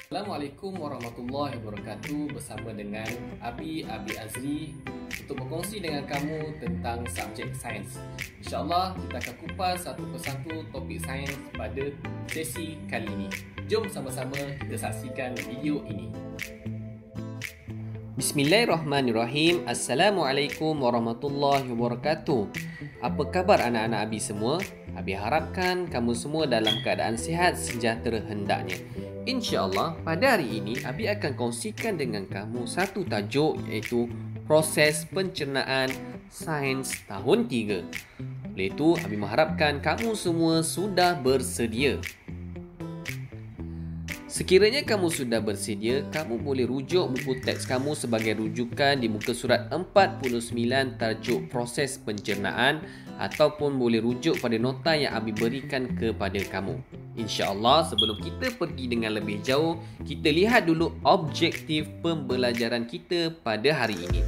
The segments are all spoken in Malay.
Assalamualaikum warahmatullahi wabarakatuh. Bersama dengan Abi Azri untuk berkongsi dengan kamu tentang subjek sains. InsyaAllah kita akan kupas satu persatu topik sains pada sesi kali ini. Jom sama-sama kita saksikan video ini. Bismillahirrahmanirrahim. Assalamualaikum warahmatullahi wabarakatuh. Apa khabar anak-anak Abi semua? Abi harapkan kamu semua dalam keadaan sihat sejahtera hendaknya. InsyaAllah pada hari ini Abi akan kongsikan dengan kamu satu tajuk, iaitu proses pencernaan sains tahun 3. Oleh itu Abi mengharapkan kamu semua sudah bersedia. Sekiranya kamu sudah bersedia, kamu boleh rujuk buku teks kamu sebagai rujukan di muka surat 49 tajuk proses pencernaan, ataupun boleh rujuk pada nota yang Abi berikan kepada kamu. InsyaAllah sebelum kita pergi dengan lebih jauh, kita lihat dulu objektif pembelajaran kita pada hari ini.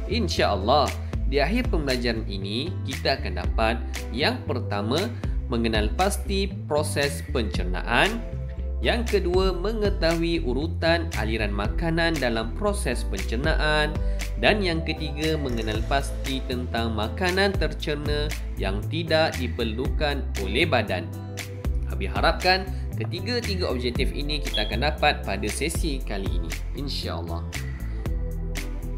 InsyaAllah di akhir pembelajaran ini kita akan dapat yang pertama, mengenal pasti proses pencernaan. Yang kedua, mengetahui urutan aliran makanan dalam proses pencernaan. Dan yang ketiga, mengenal pasti tentang makanan tercerna yang tidak diperlukan oleh badan. Abi harapkan ketiga-tiga objektif ini kita akan dapat pada sesi kali ini, insya-Allah.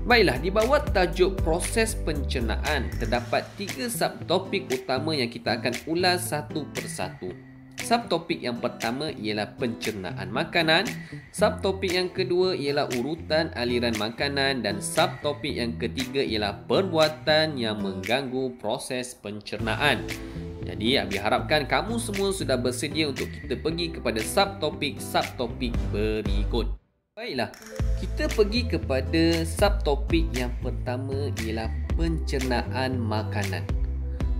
Baiklah, di bawah tajuk proses pencernaan terdapat 3 subtopik utama yang kita akan ulas satu persatu. Subtopik yang pertama ialah pencernaan makanan, subtopik yang kedua ialah urutan aliran makanan, dan subtopik yang ketiga ialah perbuatan yang mengganggu proses pencernaan. Jadi Abi harapkan kamu semua sudah bersedia untuk kita pergi kepada subtopik berikut. Baiklah, kita pergi kepada subtopik yang pertama ialah pencernaan makanan.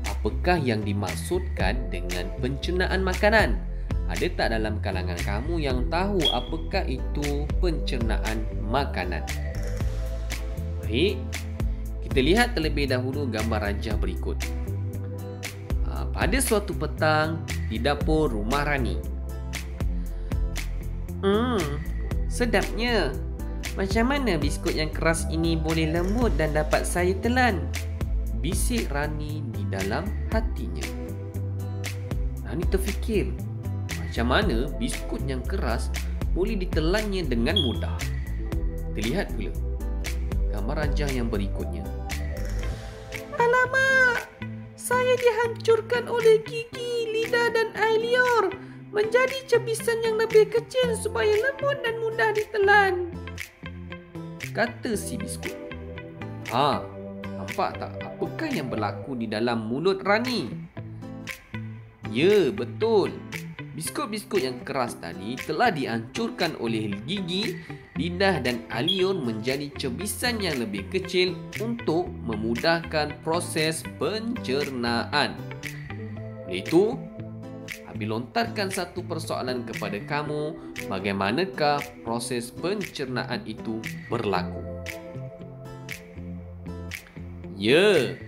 Apakah yang dimaksudkan dengan pencernaan makanan? Ada tak dalam kalangan kamu yang tahu apakah itu pencernaan makanan? Baik, kita lihat terlebih dahulu gambar rajah berikut. Pada suatu petang di dapur rumah Rani. Sedapnya. Macam mana biskut yang keras ini boleh lembut dan dapat saya telan? Bisik Rani di dalam hatinya. Rani terfikir, macam mana biskut yang keras boleh ditelannya dengan mudah. Terlihat pula gambar rajah yang berikutnya. Alamak, saya dihancurkan oleh gigi, lidah dan air liur menjadi cebisan yang lebih kecil supaya lembut dan mudah ditelan, kata si biskut. Nampak tak apakah yang berlaku di dalam mulut Rani? Ya, betul. Biskut-biskut yang keras tadi telah dihancurkan oleh gigi, lidah dan aliur menjadi cebisan yang lebih kecil untuk memudahkan proses pencernaan. Oleh itu, Abi lontarkan satu persoalan kepada kamu, bagaimanakah proses pencernaan itu berlaku? Ya,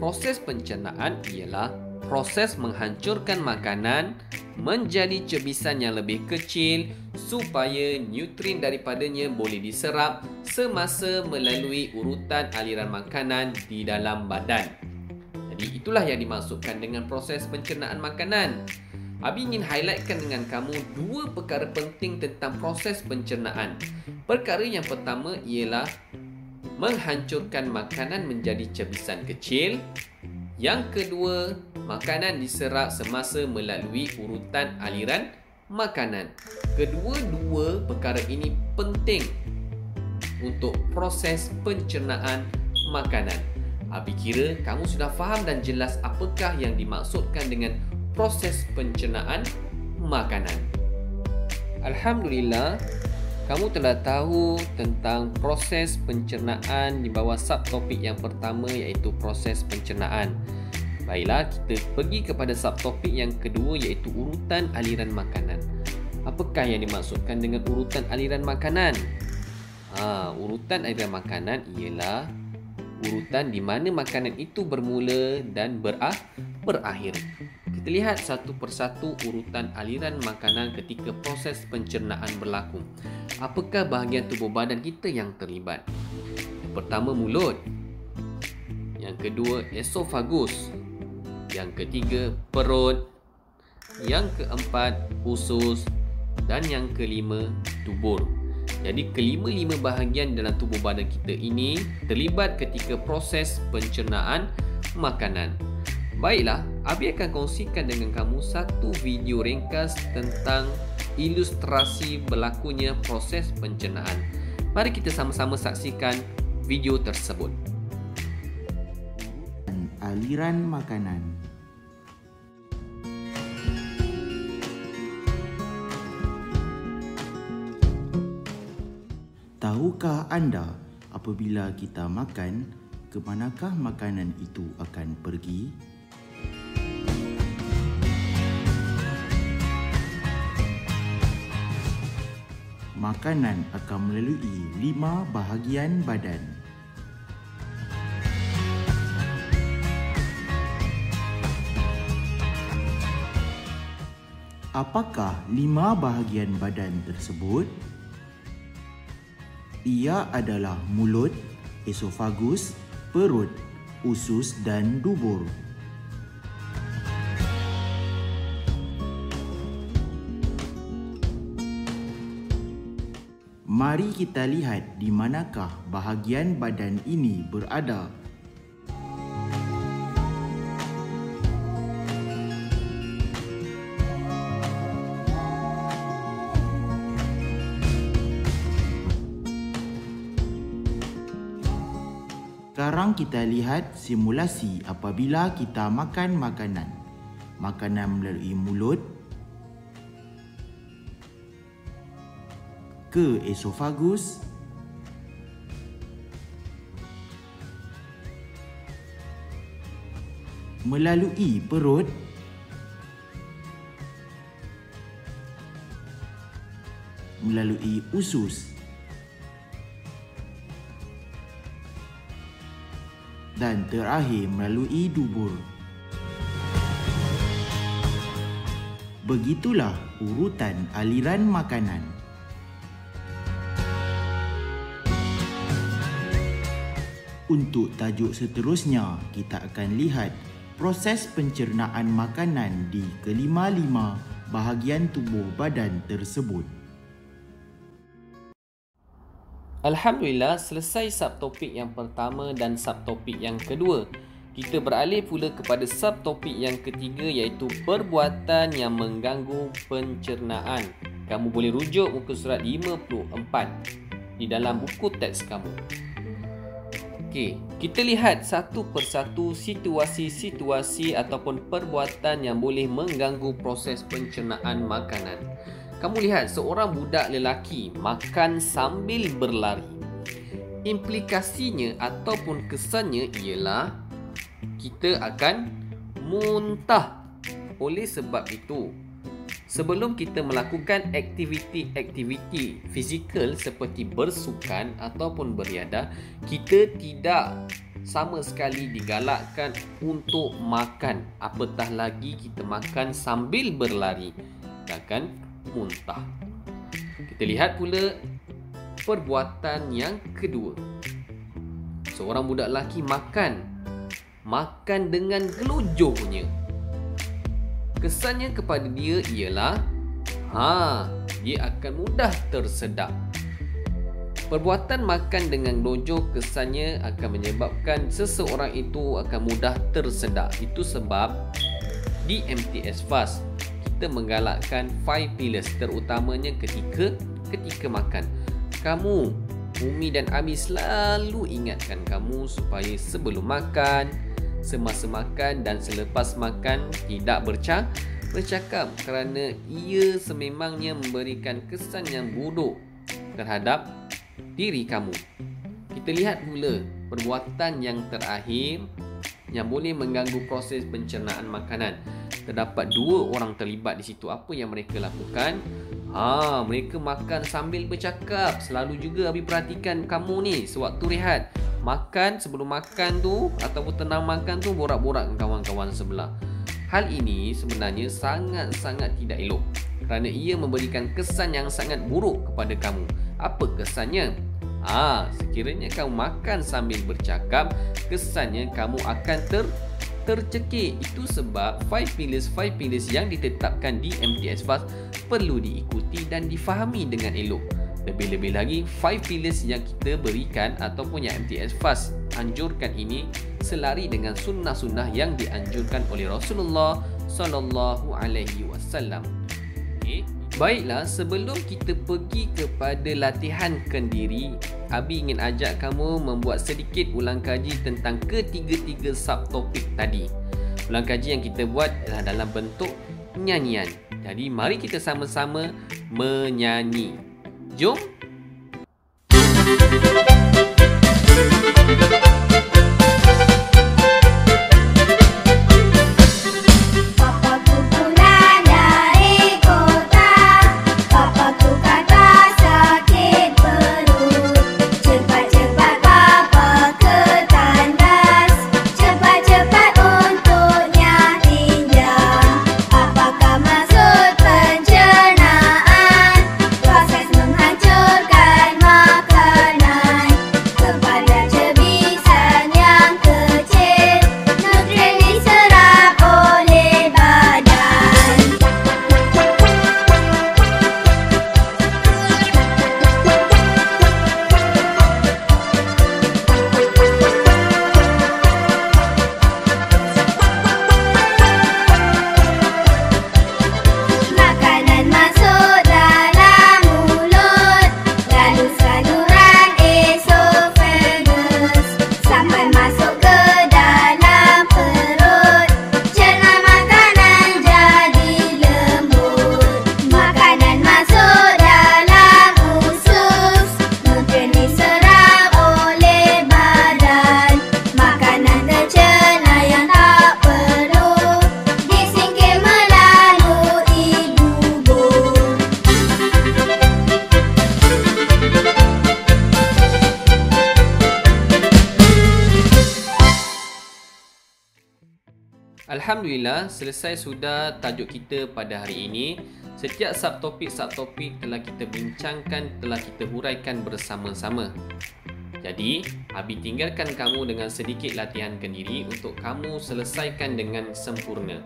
proses pencernaan ialah proses menghancurkan makanan menjadi cebisan yang lebih kecil supaya nutrien daripadanya boleh diserap semasa melalui urutan aliran makanan di dalam badan. Jadi itulah yang dimaksudkan dengan proses pencernaan makanan. Abi ingin highlightkan dengan kamu 2 perkara penting tentang proses pencernaan. Perkara yang pertama ialah menghancurkan makanan menjadi cebisan kecil. Yang kedua, makanan diserap semasa melalui urutan aliran makanan. Kedua-dua perkara ini penting untuk proses pencernaan makanan. Abi kira kamu sudah faham dan jelas apakah yang dimaksudkan dengan proses pencernaan makanan. Alhamdulillah, kamu telah tahu tentang proses pencernaan di bawah subtopik yang pertama, iaitu proses pencernaan. Baiklah, kita pergi kepada subtopik yang kedua, iaitu urutan aliran makanan. Apakah yang dimaksudkan dengan urutan aliran makanan? Urutan aliran makanan ialah urutan di mana makanan itu bermula dan berakhir. Kita lihat satu persatu urutan aliran makanan ketika proses pencernaan berlaku. Apakah bahagian tubuh badan kita yang terlibat? Yang pertama, mulut. Yang kedua, esofagus. Yang ketiga, perut. Yang keempat, usus. Dan yang kelima, dubur. Jadi kelima-lima bahagian dalam tubuh badan kita ini terlibat ketika proses pencernaan makanan. Baiklah, Abi akan kongsikan dengan kamu satu video ringkas tentang ilustrasi berlakunya proses pencernaan. Mari kita sama-sama saksikan video tersebut. Aliran makanan. Tahukah anda apabila kita makan, ke manakah makanan itu akan pergi? Makanan akan melalui 5 bahagian badan. Apakah 5 bahagian badan tersebut? Ia adalah mulut, esofagus, perut, usus dan dubur. Mari kita lihat di manakah bahagian badan ini berada. Sekarang kita lihat simulasi apabila kita makan makanan. Makanan melalui mulut ke esofagus, melalui perut, melalui usus, dan terakhir melalui dubur. Begitulah urutan aliran makanan. Untuk tajuk seterusnya, kita akan lihat proses pencernaan makanan di kelima-lima bahagian tubuh badan tersebut. Alhamdulillah, selesai subtopik yang pertama dan subtopik yang kedua. Kita beralih pula kepada subtopik yang ketiga, iaitu perbuatan yang mengganggu pencernaan. Kamu boleh rujuk muka surat 54 di dalam buku teks kamu. Okey, kita lihat satu persatu situasi-situasi ataupun perbuatan yang boleh mengganggu proses pencernaan makanan. Kamu lihat seorang budak lelaki makan sambil berlari. Implikasinya ataupun kesannya ialah kita akan muntah. Oleh sebab itu, sebelum kita melakukan aktiviti fizikal seperti bersukan ataupun beriadah, kita tidak sama sekali digalakkan untuk makan. Apatah lagi kita makan sambil berlari, akan muntah. Kita lihat pula perbuatan yang kedua. Seorang budak lelaki makan dengan gelojohnya. Kesannya kepada dia ialah dia akan mudah tersedak. Perbuatan makan dengan gelojoh kesannya akan menyebabkan seseorang itu akan mudah tersedak. Itu sebab di MTS Fast kita menggalakkan 5 pillars, terutamanya ketika makan. Kamu, Umi dan Ami selalu ingatkan kamu supaya sebelum makan, semasa makan dan selepas makan tidak bercakap, kerana ia sememangnya memberikan kesan yang buruk terhadap diri kamu. Kita lihat pula perbuatan yang terakhir yang boleh mengganggu proses pencernaan makanan. Terdapat 2 orang terlibat di situ. Apa yang mereka lakukan? Mereka makan sambil bercakap. Selalu juga Abi perhatikan kamu ni sewaktu rehat. Makan, sebelum makan tu ataupun tengah makan tu borak-borak dengan kawan-kawan sebelah. Hal ini sebenarnya sangat-sangat tidak elok kerana ia memberikan kesan yang sangat buruk kepada kamu. Apa kesannya? Sekiranya kamu makan sambil bercakap, kesannya kamu akan tercekik. Itu sebab 5 pillars yang ditetapkan di MTS Fast perlu diikuti dan difahami dengan elok. Lebih-lebih lagi, 5 pillars yang kita berikan ataupun yang MTS Fast anjurkan ini selari dengan sunnah-sunnah yang dianjurkan oleh Rasulullah sallallahu alaihi wasallam. Okey, baiklah, sebelum kita pergi kepada latihan kendiri, Abi ingin ajak kamu membuat sedikit ulang kaji tentang ketiga-tiga subtopik tadi. Ulang kaji yang kita buat adalah dalam bentuk nyanyian. Jadi mari kita sama-sama menyanyi. Jom. Alhamdulillah, selesai sudah tajuk kita pada hari ini. Setiap subtopik telah kita bincangkan, telah kita huraikan bersama-sama. Jadi, Abi tinggalkan kamu dengan sedikit latihan kendiri untuk kamu selesaikan dengan sempurna.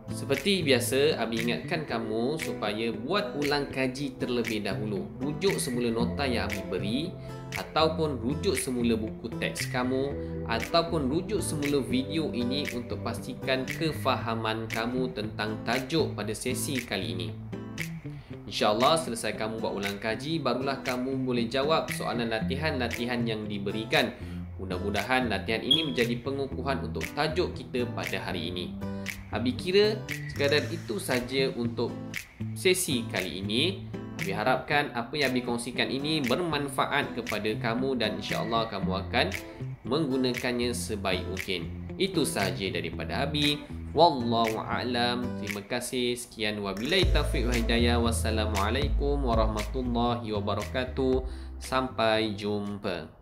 Seperti biasa, Abi ingatkan kamu supaya buat ulang kaji terlebih dahulu. Rujuk semula nota yang Abi beri, ataupun rujuk semula buku teks kamu, ataupun rujuk semula video ini untuk pastikan kefahaman kamu tentang tajuk pada sesi kali ini. InsyaAllah selesai kamu buat ulang kaji, barulah kamu boleh jawab soalan latihan-latihan yang diberikan. Mudah-mudahan latihan ini menjadi pengukuhan untuk tajuk kita pada hari ini. Abi kira sekadar itu saja untuk sesi kali ini. Abi harapkan apa yang Abi kongsikan ini bermanfaat kepada kamu dan insya-Allah kamu akan menggunakannya sebaik mungkin. Itu sahaja daripada Abi. Wallahu a'lam. Terima kasih. Sekian wabillahi taufiq wal hidayah. Wassalamualaikum warahmatullahi wabarakatuh. Sampai jumpa.